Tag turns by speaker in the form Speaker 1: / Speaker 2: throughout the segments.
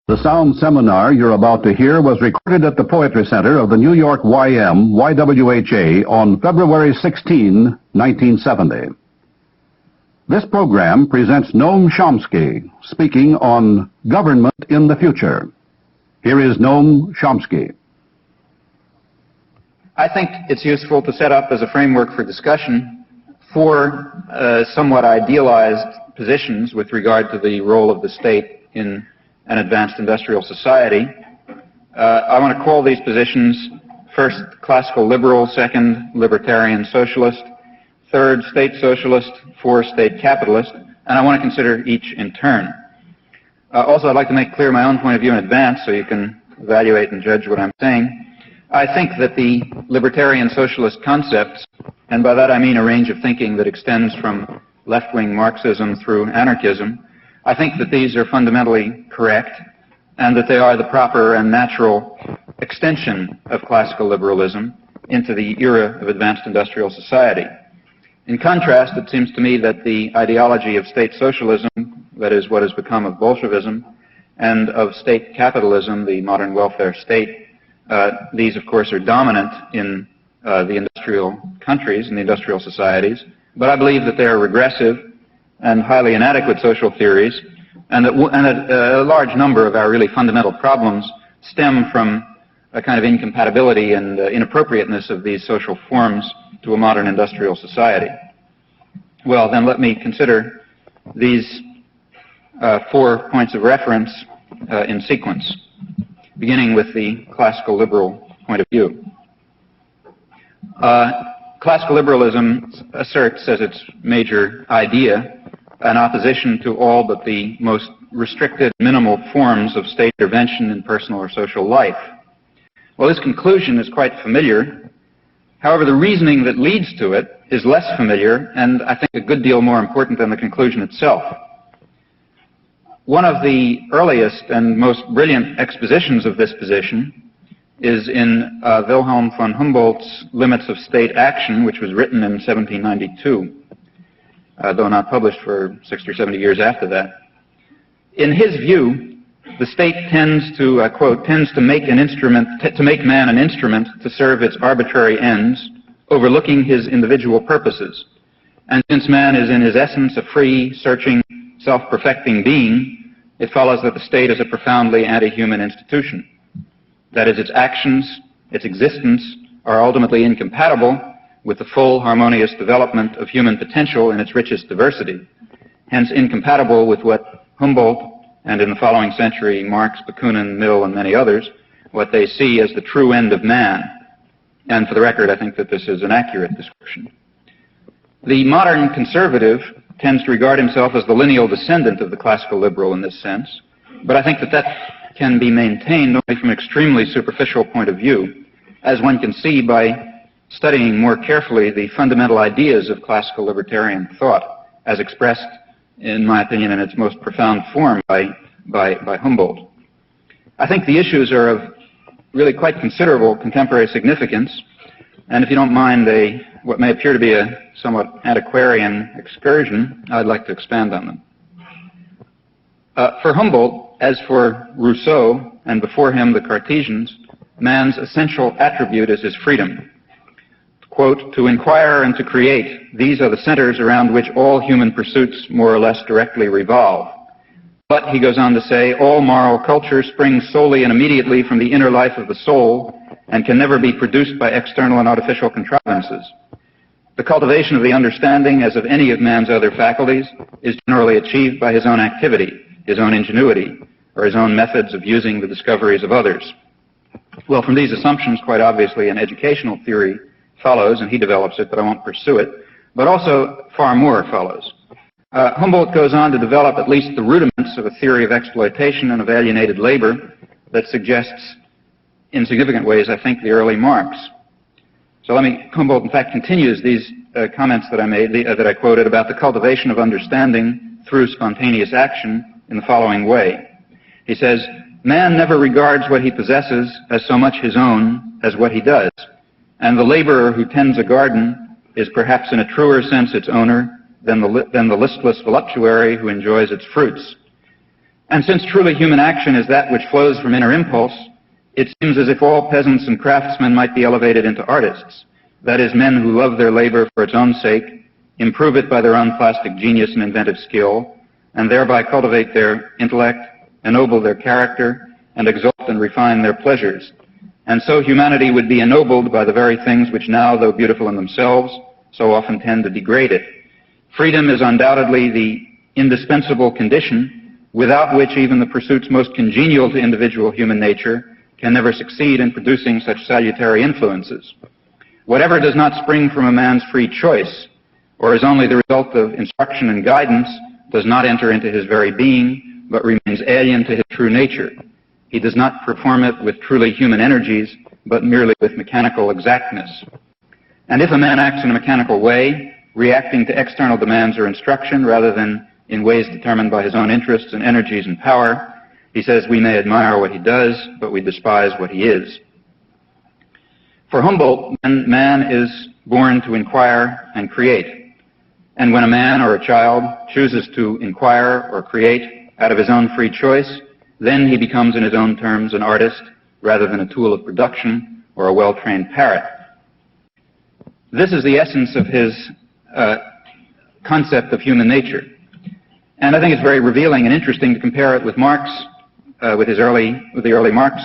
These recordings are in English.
Speaker 1: The sound seminar you're about to hear was recorded at the Poetry Center of the New York YWHA on February 16, 1970. This program presents Noam Chomsky speaking on government in the future. Here is Noam Chomsky.
Speaker 2: I think it's useful to set up as a framework for discussion four somewhat idealized positions with regard to the role of the state in an advanced industrial society. I want to call these positions first classical liberal, second libertarian socialist, third state socialist, fourth state capitalist, and I want to consider each in turn. Also, I'd like to make clear my own point of view in advance so you can evaluate and judge what I'm saying. I think that the libertarian socialist concepts, and by that I mean a range of thinking that extends from left-wing Marxism through anarchism, I think that these are fundamentally correct and that they are the proper and natural extension of classical liberalism into the era of advanced industrial society. In contrast, it seems to me that the ideology of state socialism, that is what has become of Bolshevism, and of state capitalism, the modern welfare state, these of course are dominant in the industrial countries and the industrial societies, but I believe that they are regressive and highly inadequate social theories, and that a large number of our really fundamental problems stem from a kind of incompatibility and inappropriateness of these social forms to a modern industrial society. Well, then let me consider these 4 points of reference in sequence, beginning with the classical liberal point of view. Classical liberalism asserts as its major idea an opposition to all but the most restricted, minimal forms of state intervention in personal or social life. Well, this conclusion is quite familiar. However, the reasoning that leads to it is less familiar and I think a good deal more important than the conclusion itself. One of the earliest and most brilliant expositions of this position is in Wilhelm von Humboldt's Limits of State Action, which was written in 1792. Though not published for 60 or 70 years after that. In his view, the state tends to, quote, tends to make man an instrument to serve its arbitrary ends, overlooking his individual purposes. And since man is in his essence a free, searching, self-perfecting being, it follows that the state is a profoundly anti-human institution. That is, its actions, its existence, are ultimately incompatible with the full harmonious development of human potential in its richest diversity, hence incompatible with what Humboldt and in the following century Marx, Bakunin, Mill, and many others, what they see as the true end of man. And for the record, I think that this is an accurate description. The modern conservative tends to regard himself as the lineal descendant of the classical liberal in this sense, but I think that that can be maintained only from an extremely superficial point of view, as one can see by studying more carefully the fundamental ideas of classical libertarian thought, as expressed, in my opinion, in its most profound form by Humboldt. I think the issues are of really quite considerable contemporary significance, and if you don't mind what may appear to be a somewhat antiquarian excursion, I'd like to expand on them. For Humboldt, as for Rousseau, and before him the Cartesians, man's essential attribute is his freedom. Quote, to inquire and to create, these are the centers around which all human pursuits more or less directly revolve. But, he goes on to say, all moral culture springs solely and immediately from the inner life of the soul and can never be produced by external and artificial contrivances. The cultivation of the understanding, as of any of man's other faculties, is generally achieved by his own activity, his own ingenuity, or his own methods of using the discoveries of others. Well, from these assumptions, quite obviously, an educational theory follows, and he develops it, but I won't pursue it, but also far more follows. Humboldt goes on to develop at least the rudiments of a theory of exploitation and of alienated labor that suggests, in significant ways, I think, the early Marx. So Humboldt, in fact, continues these comments that I made, that I quoted about the cultivation of understanding through spontaneous action in the following way. He says, man never regards what he possesses as so much his own as what he does. And the laborer who tends a garden is perhaps in a truer sense its owner than the listless voluptuary who enjoys its fruits. And since truly human action is that which flows from inner impulse, it seems as if all peasants and craftsmen might be elevated into artists. That is, men who love their labor for its own sake, improve it by their own plastic genius and inventive skill, and thereby cultivate their intellect, ennoble their character, and exalt and refine their pleasures. And so humanity would be ennobled by the very things which now, though beautiful in themselves, so often tend to degrade it. Freedom is undoubtedly the indispensable condition without which even the pursuits most congenial to individual human nature can never succeed in producing such salutary influences. Whatever does not spring from a man's free choice, or is only the result of instruction and guidance, does not enter into his very being, but remains alien to his true nature. He does not perform it with truly human energies, but merely with mechanical exactness. And if a man acts in a mechanical way, reacting to external demands or instruction rather than in ways determined by his own interests and energies and power, he says we may admire what he does, but we despise what he is. For Humboldt, man is born to inquire and create. And when a man or a child chooses to inquire or create out of his own free choice, then he becomes, in his own terms, an artist rather than a tool of production or a well-trained parrot. This is the essence of his concept of human nature. And I think it's very revealing and interesting to compare it with Marx, with the early Marx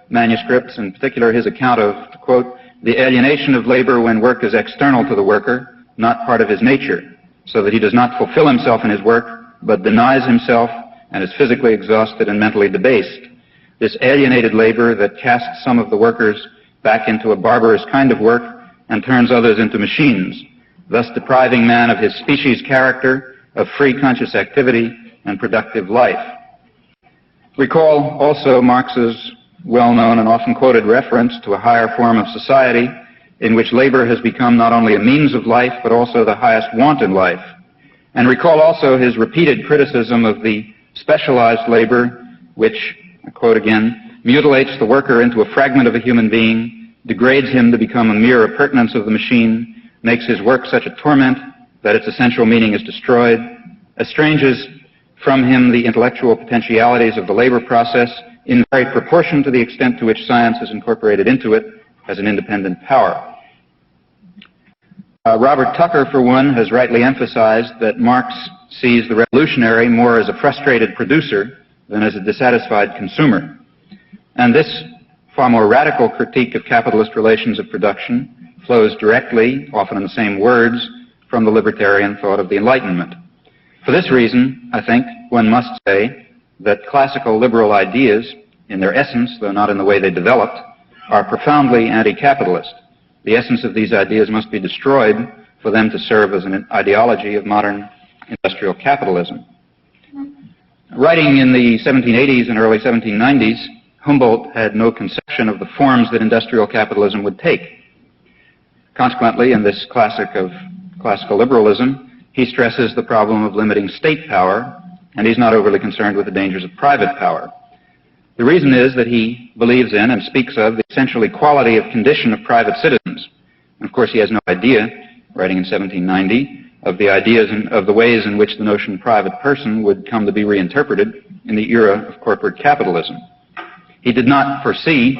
Speaker 2: manuscripts, in particular his account of, to quote, the alienation of labor when work is external to the worker, not part of his nature, so that he does not fulfill himself in his work, but denies himself and is physically exhausted and mentally debased. This alienated labor that casts some of the workers back into a barbarous kind of work and turns others into machines, thus depriving man of his species character, of free conscious activity and productive life. Recall also Marx's well-known and often quoted reference to a higher form of society in which labor has become not only a means of life, but also the highest want in life. And recall also his repeated criticism of the specialized labor, which, I quote again, mutilates the worker into a fragment of a human being, degrades him to become a mere appurtenance of the machine, makes his work such a torment that its essential meaning is destroyed, estranges from him the intellectual potentialities of the labor process in very proportion to the extent to which science is incorporated into it as an independent power. Robert Tucker, for one, has rightly emphasized that Marx sees the revolutionary more as a frustrated producer than as a dissatisfied consumer. And this far more radical critique of capitalist relations of production flows directly, often in the same words, from the libertarian thought of the Enlightenment. For this reason, I think one must say that classical liberal ideas, in their essence, though not in the way they developed, are profoundly anti-capitalist. The essence of these ideas must be destroyed for them to serve as an ideology of modern industrial capitalism. Writing in the 1780s and early 1790s, Humboldt had no conception of the forms that industrial capitalism would take. Consequently, in this classic of classical liberalism, he stresses the problem of limiting state power, and he's not overly concerned with the dangers of private power. The reason is that he believes in and speaks of the essential equality of condition of private citizens. And of course, he has no idea, writing in 1790, of the ideas and of the ways in which the notion private person would come to be reinterpreted in the era of corporate capitalism. He did not foresee,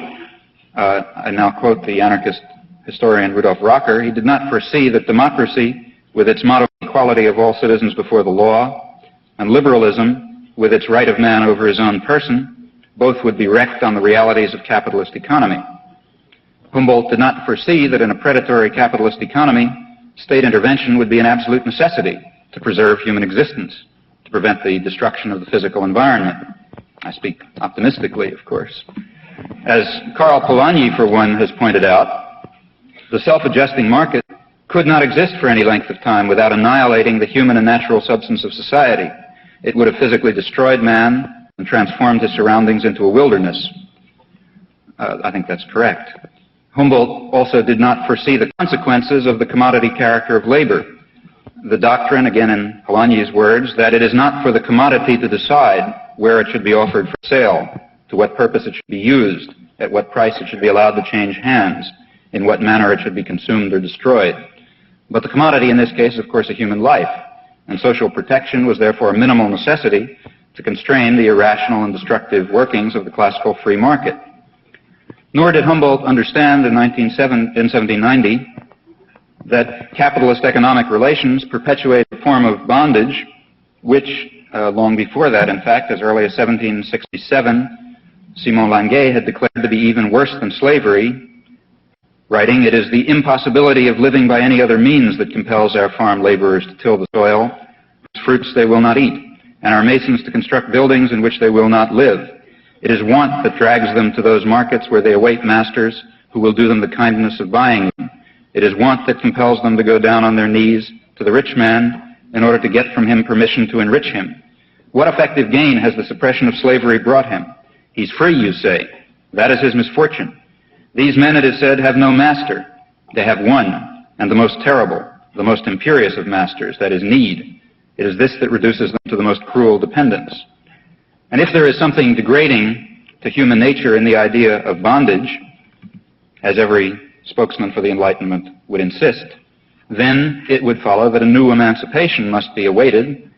Speaker 2: I now quote the anarchist historian Rudolf Rocker, he did not foresee that democracy, with its motto equality of all citizens before the law, and liberalism, with its right of man over his own person, both would be wrecked on the realities of capitalist economy. Humboldt did not foresee that in a predatory capitalist economy, state intervention would be an absolute necessity to preserve human existence, to prevent the destruction of the physical environment. I speak optimistically, of course. As Karl Polanyi, for one, has pointed out, the self-adjusting market could not exist for any length of time without annihilating the human and natural substance of society. It would have physically destroyed man and transformed his surroundings into a wilderness. I think that's correct. Humboldt also did not foresee the consequences of the commodity character of labor. The doctrine, again in Polanyi's words, that it is not for the commodity to decide where it should be offered for sale, to what purpose it should be used, at what price it should be allowed to change hands, in what manner it should be consumed or destroyed. But the commodity in this case, of course, a human life, and social protection was therefore a minimal necessity to constrain the irrational and destructive workings of the classical free market. Nor did Humboldt understand in 1790 that capitalist economic relations perpetuate a form of bondage which, long before that, in fact, as early as 1767, Simon Languet had declared to be even worse than slavery, writing, "It is the impossibility of living by any other means that compels our farm laborers to till the soil, whose fruits they will not eat, and our masons to construct buildings in which they will not live. It is want that drags them to those markets where they await masters who will do them the kindness of buying them. It is want that compels them to go down on their knees to the rich man in order to get from him permission to enrich him. What effective gain has the suppression of slavery brought him? He's free, you say. That is his misfortune. These men, it is said, have no master. They have one, and the most terrible, the most imperious of masters, that is need. It is this that reduces them to the most cruel dependence. And if there is something degrading to human nature in the idea of bondage, as every spokesman for the Enlightenment would insist, then it would follow that a new emancipation must be awaited,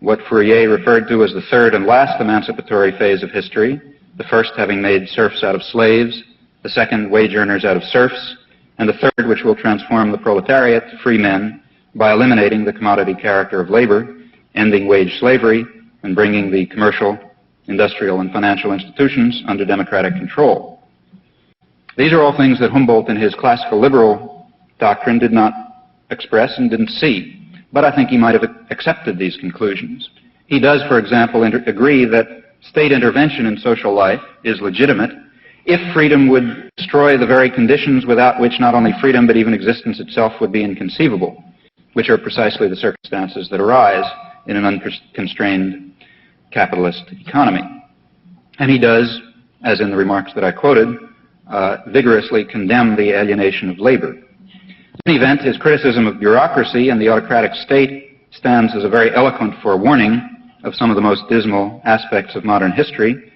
Speaker 2: what Fourier referred to as the third and last emancipatory phase of history, the first having made serfs out of slaves, the second wage earners out of serfs, and the third which will transform the proletariat to free men by eliminating the commodity character of labor, ending wage slavery, and bringing the commercial, industrial, and financial institutions under democratic control. These are all things that Humboldt in his classical liberal doctrine did not express and didn't see, but I think he might have accepted these conclusions. He does, for example, agree that state intervention in social life is legitimate if freedom would destroy the very conditions without which not only freedom but even existence itself would be inconceivable, which are precisely the circumstances that arise in an unconstrained capitalist economy. And he does, as in the remarks that I quoted, vigorously condemn the alienation of labor. In any event, his criticism of bureaucracy and the autocratic state stands as a very eloquent forewarning of some of the most dismal aspects of modern history.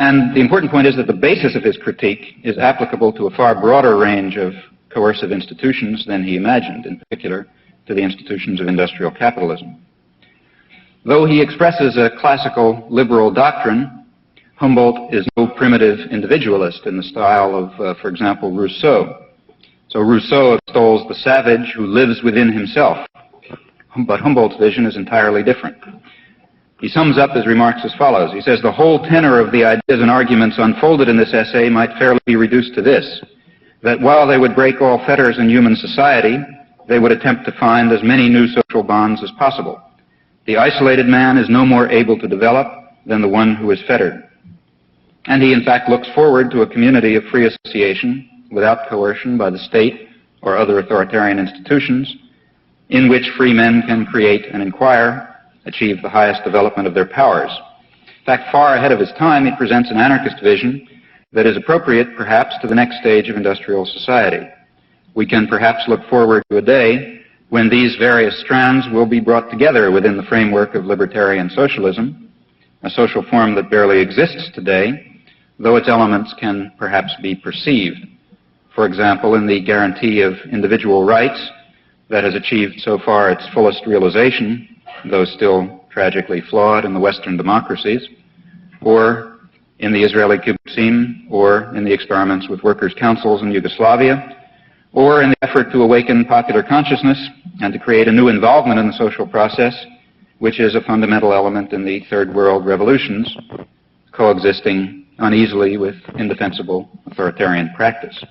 Speaker 2: And the important point is that the basis of his critique is applicable to a far broader range of coercive institutions than he imagined, in particular to the institutions of industrial capitalism. Though he expresses a classical liberal doctrine, Humboldt is no primitive individualist in the style of, for example, Rousseau. So Rousseau extols the savage who lives within himself, but Humboldt's vision is entirely different. He sums up his remarks as follows. He says, "The whole tenor of the ideas and arguments unfolded in this essay might fairly be reduced to this, that while they would break all fetters in human society, they would attempt to find as many new social bonds as possible. The isolated man is no more able to develop than the one who is fettered." And he, in fact, looks forward to a community of free association without coercion by the state or other authoritarian institutions, in which free men can create and inquire, achieve the highest development of their powers. In fact, far ahead of his time, he presents an anarchist vision that is appropriate, perhaps, to the next stage of industrial society. We can perhaps look forward to a day when these various strands will be brought together within the framework of libertarian socialism, a social form that barely exists today, though its elements can perhaps be perceived. For example, in the guarantee of individual rights that has achieved so far its fullest realization, though still tragically flawed in the Western democracies, or in the Israeli kibbutzim, or in the experiments with workers' councils in Yugoslavia, or in the effort to awaken popular consciousness and to create a new involvement in the social process, which is a fundamental element in the Third World revolutions, coexisting uneasily with indefensible authoritarian practice.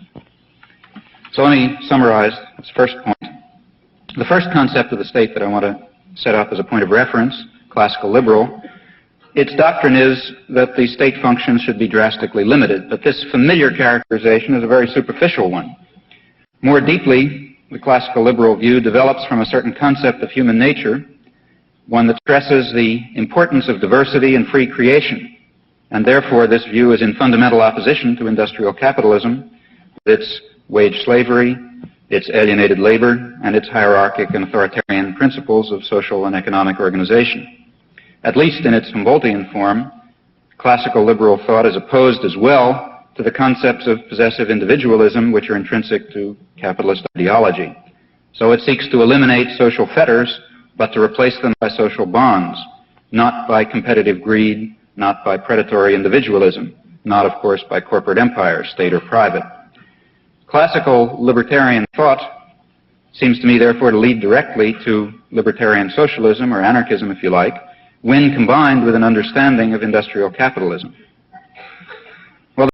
Speaker 2: So let me summarize this first point. The first concept of the state that I want to set up as a point of reference, classical liberal, its doctrine is that the state functions should be drastically limited, but this familiar characterization is a very superficial one. More deeply, the classical liberal view develops from a certain concept of human nature, one that stresses the importance of diversity and free creation, and therefore this view is in fundamental opposition to industrial capitalism, with its wage slavery, its alienated labor, and its hierarchic and authoritarian principles of social and economic organization. At least in its Humboldtian form, classical liberal thought is opposed as well to the concepts of possessive individualism which are intrinsic to capitalist ideology. So it seeks to eliminate social fetters, but to replace them by social bonds, not by competitive greed, not by predatory individualism, not, of course, by corporate empire, state or private. Classical libertarian thought seems to me, therefore, to lead directly to libertarian socialism, or anarchism, if you like, when combined with an understanding of industrial capitalism.